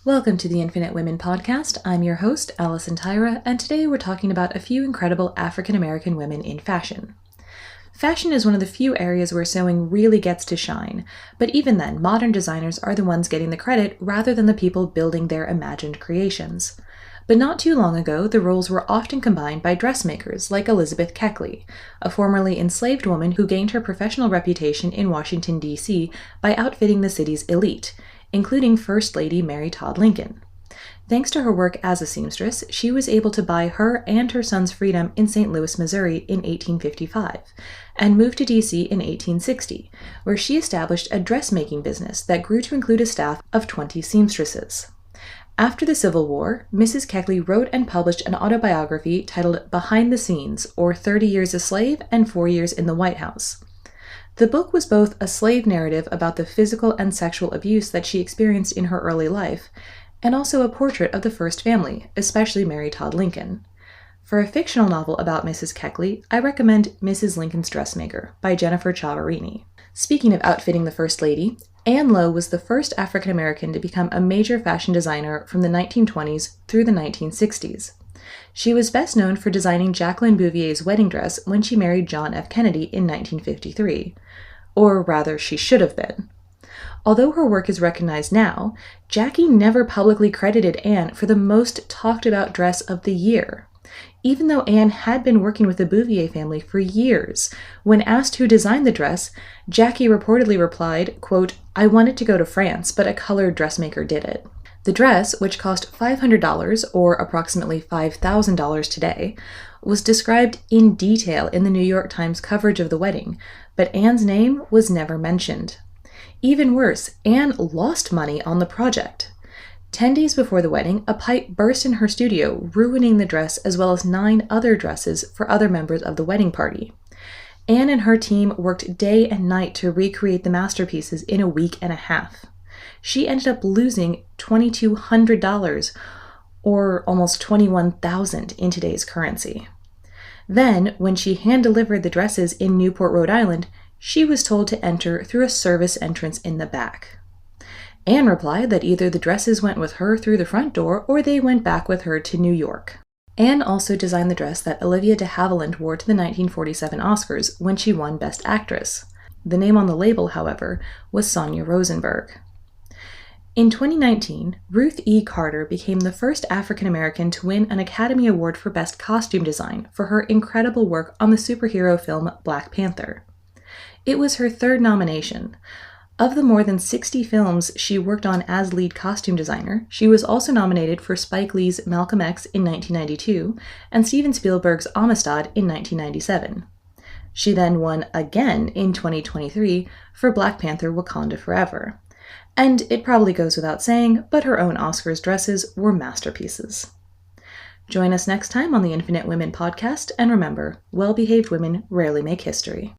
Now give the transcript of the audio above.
Welcome to the Infinite Women podcast. I'm your host, Allison Tyra, and today we're talking about a few incredible African American women in fashion. Fashion is one of the few areas where sewing really gets to shine, but even then, modern designers are the ones getting the credit rather than the people building their imagined creations. But not too long ago, the roles were often combined by dressmakers like Elizabeth Keckley, a formerly enslaved woman who gained her professional reputation in Washington, D.C. by outfitting the city's elite, including First Lady Mary Todd Lincoln. Thanks to her work as a seamstress, she was able to buy her and her son's freedom in St. Louis, Missouri in 1855, and moved to D.C. in 1860, where she established a dressmaking business that grew to include a staff of 20 seamstresses. After the Civil War, Mrs. Keckley wrote and published an autobiography titled Behind the Scenes, or 30 Years a Slave and 4 Years in the White House. The book was both a slave narrative about the physical and sexual abuse that she experienced in her early life, and also a portrait of the first family, especially Mary Todd Lincoln. For a fictional novel about Mrs. Keckley, I recommend Mrs. Lincoln's Dressmaker by Jennifer Ciavarini. Speaking of outfitting the First Lady, Lowe was the first African American to become a major fashion designer from the 1920s through the 1960s. She was best known for designing Jacqueline Bouvier's wedding dress when she married John F. Kennedy in 1953. Or rather, she should have been. Although her work is recognized now, Jackie never publicly credited Anne for the most talked about dress of the year. Even though Anne had been working with the Bouvier family for years, when asked who designed the dress, Jackie reportedly replied, quote, "I wanted to go to France, but a colored dressmaker did it." The dress, which cost $500 or approximately $5,000 today, was described in detail in the New York Times coverage of the wedding, but Anne's name was never mentioned. Even worse, Anne lost money on the project. 10 days before the wedding, a pipe burst in her studio, ruining the dress as well as 9 other dresses for other members of the wedding party. Anne and her team worked day and night to recreate the masterpieces in a week and a half. She ended up losing $2,200, or almost $21,000 in today's currency. Then, when she hand-delivered the dresses in Newport, Rhode Island, she was told to enter through a service entrance in the back. Anne replied that either the dresses went with her through the front door or they went back with her to New York. Anne also designed the dress that Olivia de Havilland wore to the 1947 Oscars when she won Best Actress. The name on the label, however, was Sonia Rosenberg. In 2019, Ruth E. Carter became the first African American to win an Academy Award for Best Costume Design for her incredible work on the superhero film Black Panther. It was her third nomination. Of the more than 60 films she worked on as lead costume designer, she was also nominated for Spike Lee's Malcolm X in 1992 and Steven Spielberg's Amistad in 1997. She then won again in 2023 for Black Panther: Wakanda Forever. And it probably goes without saying, but her own Oscars dresses were masterpieces. Join us next time on the Infinite Women podcast, and remember, well-behaved women rarely make history.